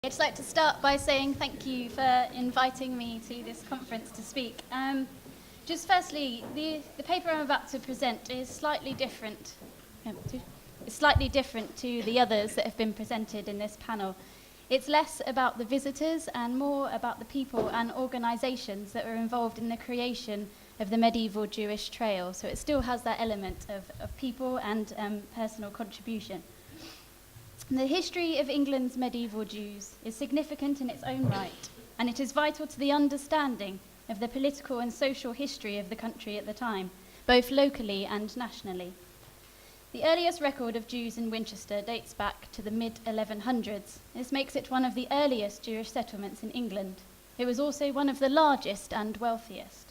I'd just like to start by saying thank you for inviting me to this conference to speak. Just firstly, the paper I'm about to present is slightly different. It's slightly different to the others that have been presented in this panel. It's less about the visitors and more about the people and organisations that were involved in the creation of the medieval Jewish trail. So it still has that element of people and personal contribution. The history of England's medieval Jews is significant in its own right, and it is vital to the understanding of the political and social history of the country at the time, both locally and nationally. The earliest record of Jews in Winchester dates back to the mid-1100s. This makes it one of the earliest Jewish settlements in England. It was also one of the largest and wealthiest.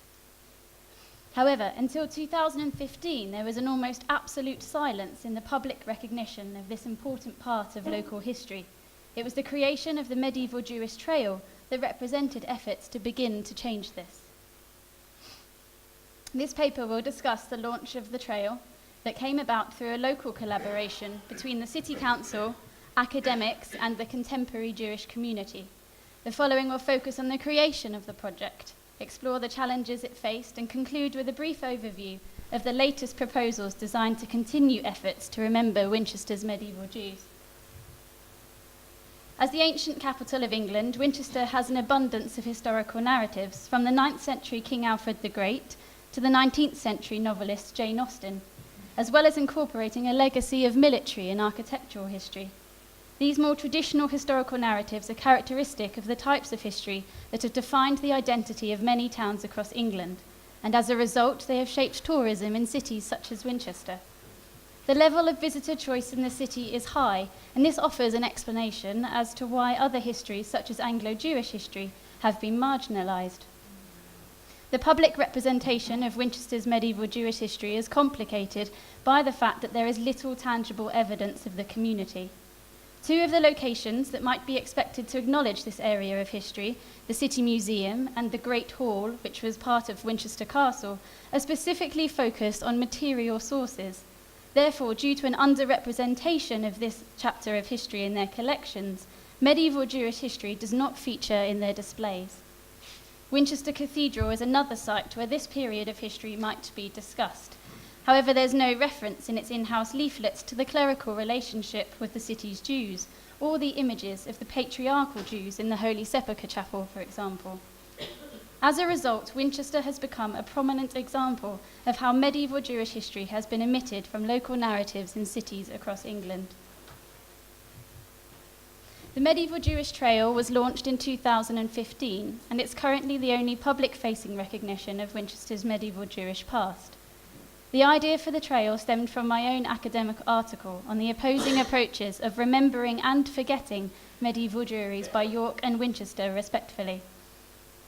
However, until 2015, there was an almost absolute silence in the public recognition of this important part of local history. It was the creation of the medieval Jewish trail that represented efforts to begin to change this. This paper will discuss the launch of the trail that came about through a local collaboration between the City Council, academics, and the contemporary Jewish community. The following will focus on the creation of the project, explore the challenges it faced, and conclude with a brief overview of the latest proposals designed to continue efforts to remember Winchester's medieval Jews. As the ancient capital of England, Winchester has an abundance of historical narratives, from the 9th century King Alfred the Great to the 19th century novelist Jane Austen, as well as incorporating a legacy of military and architectural history. These more traditional historical narratives are characteristic of the types of history that have defined the identity of many towns across England, and as a result, they have shaped tourism in cities such as Winchester. The level of visitor choice in the city is high, and this offers an explanation as to why other histories, such as Anglo-Jewish history, have been marginalised. The public representation of Winchester's medieval Jewish history is complicated by the fact that there is little tangible evidence of the community. Two of the locations that might be expected to acknowledge this area of history, the City Museum and the Great Hall, which was part of Winchester Castle, are specifically focused on material sources. Therefore, due to an underrepresentation of this chapter of history in their collections, medieval Jewish history does not feature in their displays. Winchester Cathedral is another site where this period of history might be discussed. However, there's no reference in its in-house leaflets to the clerical relationship with the city's Jews, or the images of the patriarchal Jews in the Holy Sepulchre Chapel, for example. As a result, Winchester has become a prominent example of how medieval Jewish history has been omitted from local narratives in cities across England. The medieval Jewish trail was launched in 2015, and it's currently the only public-facing recognition of Winchester's medieval Jewish past. The idea for the trail stemmed from my own academic article on the opposing approaches of remembering and forgetting medieval Jewries by York and Winchester, respectively.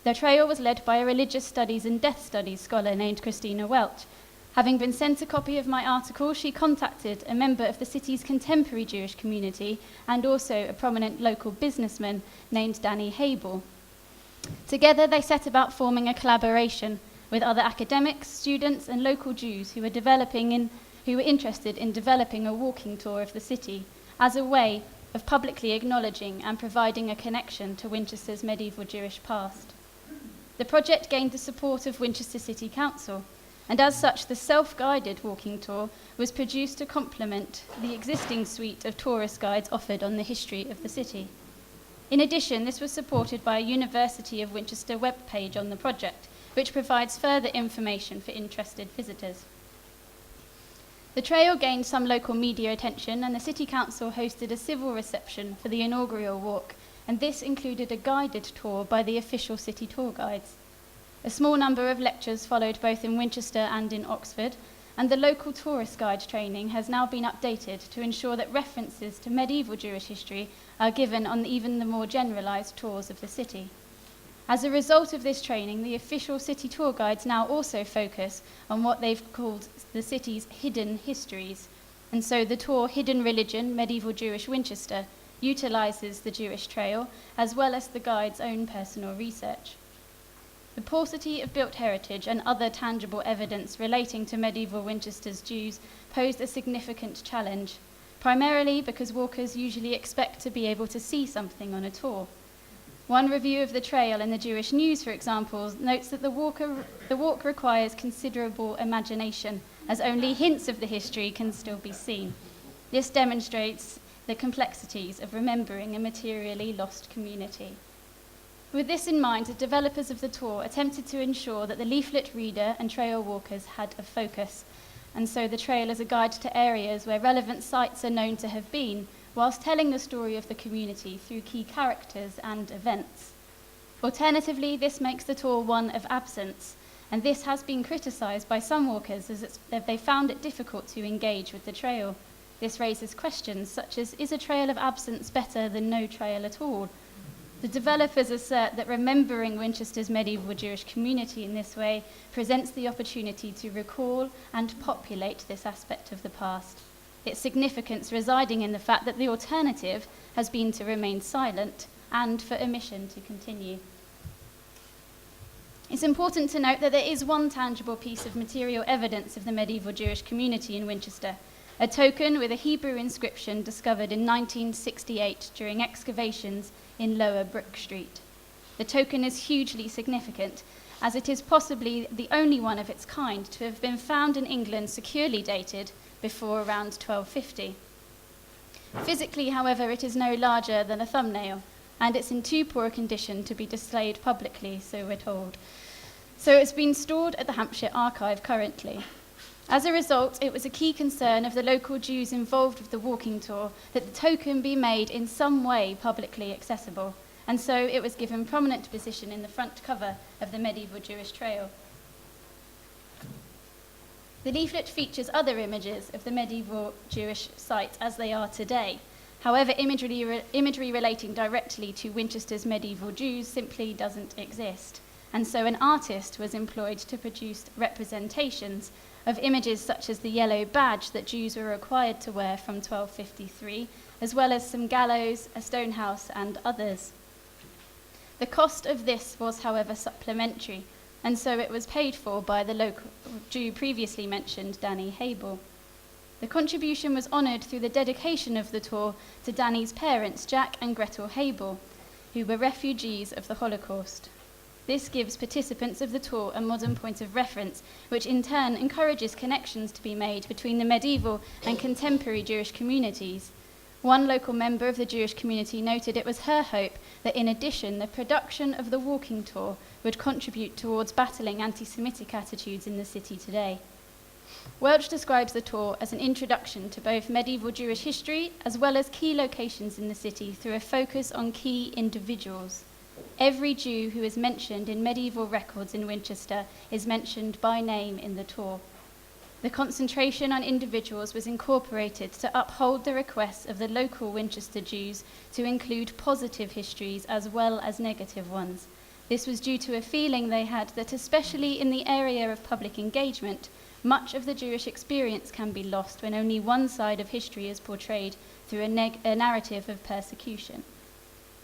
The trail was led by a religious studies and death studies scholar named Christina Welch. Having been sent a copy of my article, she contacted a member of the city's contemporary Jewish community and also a prominent local businessman named Danny Habel. Together, they set about forming a collaboration with other academics, students, and local Jews who were interested in developing a walking tour of the city as a way of publicly acknowledging and providing a connection to Winchester's medieval Jewish past. The project gained the support of Winchester City Council, and as such, the self-guided walking tour was produced to complement the existing suite of tourist guides offered on the history of the city. In addition, this was supported by a University of Winchester webpage on the project, which provides further information for interested visitors. The trail gained some local media attention, and the City Council hosted a civil reception for the inaugural walk, and this included a guided tour by the official city tour guides. A small number of lectures followed both in Winchester and in Oxford, and the local tourist guide training has now been updated to ensure that references to medieval Jewish history are given on even the more generalised tours of the city. As a result of this training, the official city tour guides now also focus on what they've called the city's hidden histories, and so the tour Hidden Religion, Medieval Jewish Winchester utilises the Jewish trail as well as the guide's own personal research. The paucity of built heritage and other tangible evidence relating to medieval Winchester's Jews posed a significant challenge, primarily because walkers usually expect to be able to see something on a tour. One review of the trail in the Jewish News, for example, notes that the walk requires considerable imagination, as only hints of the history can still be seen. This demonstrates the complexities of remembering a materially lost community. With this in mind, the developers of the tour attempted to ensure that the leaflet reader and trail walkers had a focus, and so the trail is a guide to areas where relevant sites are known to have been, whilst telling the story of the community through key characters and events. Alternatively, this makes the tour one of absence, and this has been criticised by some walkers as they found it difficult to engage with the trail. This raises questions such as, is a trail of absence better than no trail at all? The developers assert that remembering Winchester's medieval Jewish community in this way presents the opportunity to recall and populate this aspect of the past, its significance residing in the fact that the alternative has been to remain silent and for omission to continue. It's important to note that there is one tangible piece of material evidence of the medieval Jewish community in Winchester, a token with a Hebrew inscription discovered in 1968 during excavations in Lower Brook Street. The token is hugely significant, as it is possibly the only one of its kind to have been found in England securely dated before around 1250. Physically, however, it is no larger than a thumbnail, and it's in too poor a condition to be displayed publicly, so we're told. So it's been stored at the Hampshire Archive currently. As a result, it was a key concern of the local Jews involved with the walking tour that the token be made in some way publicly accessible, and so it was given prominent position in the front cover of the medieval Jewish trail. The leaflet features other images of the medieval Jewish site as they are today. However, imagery relating directly to Winchester's medieval Jews simply doesn't exist, and so an artist was employed to produce representations of images such as the yellow badge that Jews were required to wear from 1253, as well as some gallows, a stone house, and others. The cost of this was, however, supplementary, and so it was paid for by the local Jew previously mentioned, Danny Habel. The contribution was honoured through the dedication of the tour to Danny's parents, Jack and Gretel Habel, who were refugees of the Holocaust. This gives participants of the tour a modern point of reference, which in turn encourages connections to be made between the medieval and contemporary Jewish communities. One local member of the Jewish community noted it was her hope that in addition, the production of the walking tour would contribute towards battling anti-Semitic attitudes in the city today. Welch describes the tour as an introduction to both medieval Jewish history as well as key locations in the city through a focus on key individuals. Every Jew who is mentioned in medieval records in Winchester is mentioned by name in the tour. The concentration on individuals was incorporated to uphold the requests of the local Winchester Jews to include positive histories as well as negative ones. This was due to a feeling they had that, especially in the area of public engagement, much of the Jewish experience can be lost when only one side of history is portrayed through a narrative of persecution.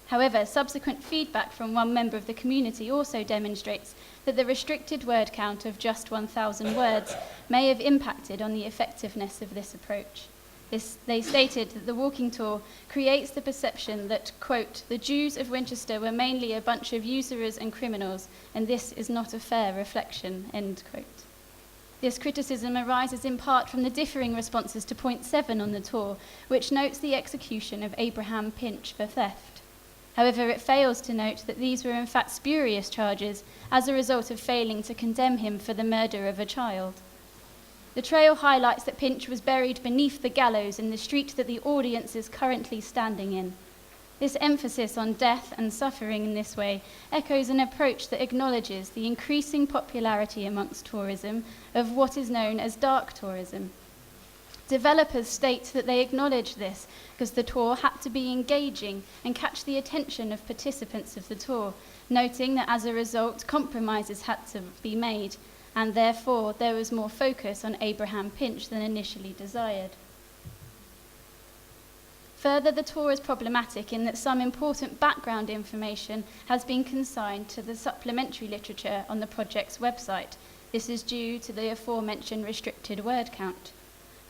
However, subsequent feedback from one member of the community also demonstrates that the restricted word count of just 1,000 words may have impacted on the effectiveness of this approach. They stated that the walking tour creates the perception that, quote, the Jews of Winchester were mainly a bunch of usurers and criminals, and this is not a fair reflection, end quote. This criticism arises in part from the differing responses to point 7 on the tour, which notes the execution of Abraham Pinch for theft. However, it fails to note that these were in fact spurious charges as a result of failing to condemn him for the murder of a child. The trail highlights that Pinch was buried beneath the gallows in the street that the audience is currently standing in. This emphasis on death and suffering in this way echoes an approach that acknowledges the increasing popularity amongst tourism of what is known as dark tourism. Developers state that they acknowledge this because the tour had to be engaging and catch the attention of participants of the tour, noting that as a result, compromises had to be made, and therefore there was more focus on Abraham Pinch than initially desired. Further, the tour is problematic in that some important background information has been consigned to the supplementary literature on the project's website. This is due to the aforementioned restricted word count.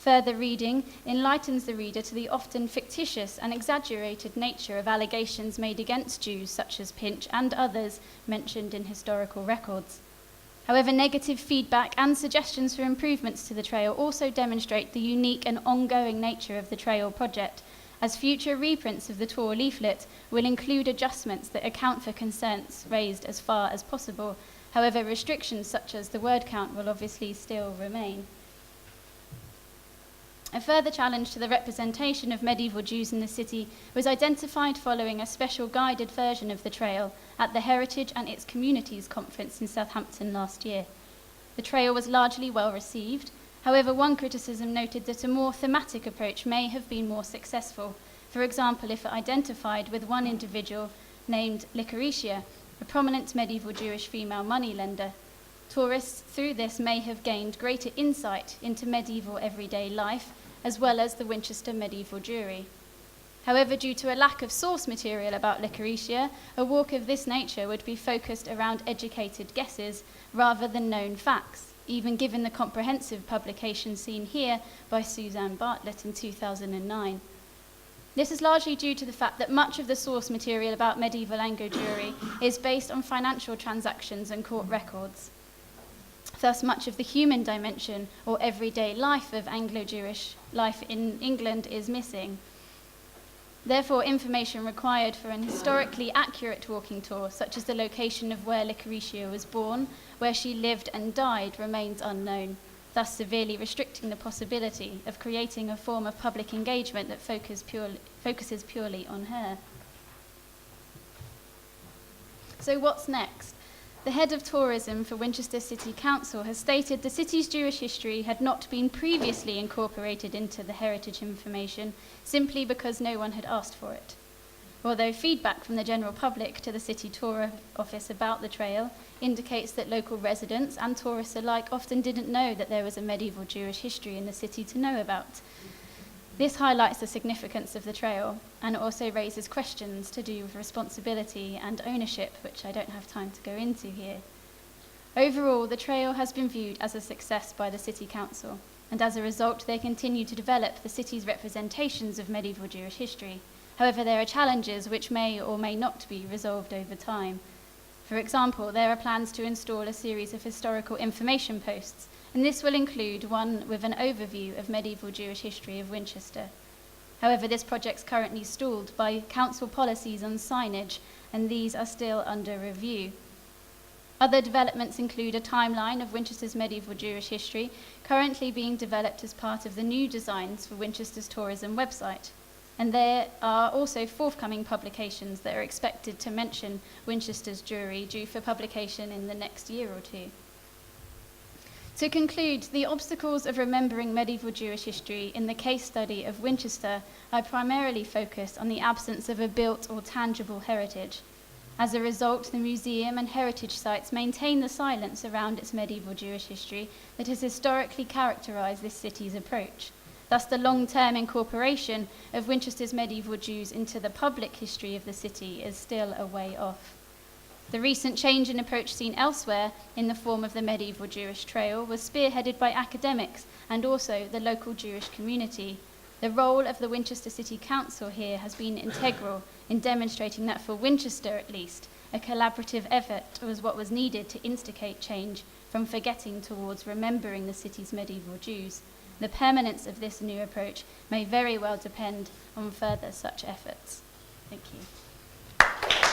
Further reading enlightens the reader to the often fictitious and exaggerated nature of allegations made against Jews such as Pinch and others mentioned in historical records. However, negative feedback and suggestions for improvements to the trail also demonstrate the unique and ongoing nature of the trail project, as future reprints of the tour leaflet will include adjustments that account for concerns raised as far as possible. However, restrictions such as the word count will obviously still remain. A further challenge to the representation of medieval Jews in the city was identified following a special guided version of the trail at the Heritage and its Communities Conference in Southampton last year. The trail was largely well received. However, one criticism noted that a more thematic approach may have been more successful. For example, if it identified with one individual named Lycuricia, a prominent medieval Jewish female moneylender. Tourists through this may have gained greater insight into medieval everyday life, as well as the Winchester medieval Jewry. However, due to a lack of source material about Lycuricia, a walk of this nature would be focused around educated guesses rather than known facts, even given the comprehensive publication seen here by Suzanne Bartlett in 2009. This is largely due to the fact that much of the source material about medieval Anglo-Jewry is based on financial transactions and court records. Thus, much of the human dimension or everyday life of Anglo-Jewish life in England is missing. Therefore, information required for an historically accurate walking tour, such as the location of where Lycuricia was born, where she lived and died, remains unknown, thus severely restricting the possibility of creating a form of public engagement that focuses purely on her. So what's next? The head of tourism for Winchester City Council has stated the city's Jewish history had not been previously incorporated into the heritage information simply because no one had asked for it. Although feedback from the general public to the city tour office about the trail indicates that local residents and tourists alike often didn't know that there was a medieval Jewish history in the city to know about. This highlights the significance of the trail and also raises questions to do with responsibility and ownership, which I don't have time to go into here. Overall, the trail has been viewed as a success by the City Council, and as a result, they continue to develop the city's representations of medieval Jewish history. However, there are challenges which may or may not be resolved over time. For example, there are plans to install a series of historical information posts, and this will include one with an overview of medieval Jewish history of Winchester. However, this project's currently stalled by council policies on signage, and these are still under review. Other developments include a timeline of Winchester's medieval Jewish history currently being developed as part of the new designs for Winchester's tourism website. And there are also forthcoming publications that are expected to mention Winchester's Jewry due for publication in the next year or two. To conclude, the obstacles of remembering medieval Jewish history in the case study of Winchester are primarily focused on the absence of a built or tangible heritage. As a result, the museum and heritage sites maintain the silence around its medieval Jewish history that has historically characterized this city's approach. Thus, the long-term incorporation of Winchester's medieval Jews into the public history of the city is still a way off. The recent change in approach seen elsewhere in the form of the medieval Jewish trail was spearheaded by academics and also the local Jewish community. The role of the Winchester City Council here has been integral in demonstrating that for Winchester at least, a collaborative effort was what was needed to instigate change from forgetting towards remembering the city's medieval Jews. The permanence of this new approach may very well depend on further such efforts. Thank you.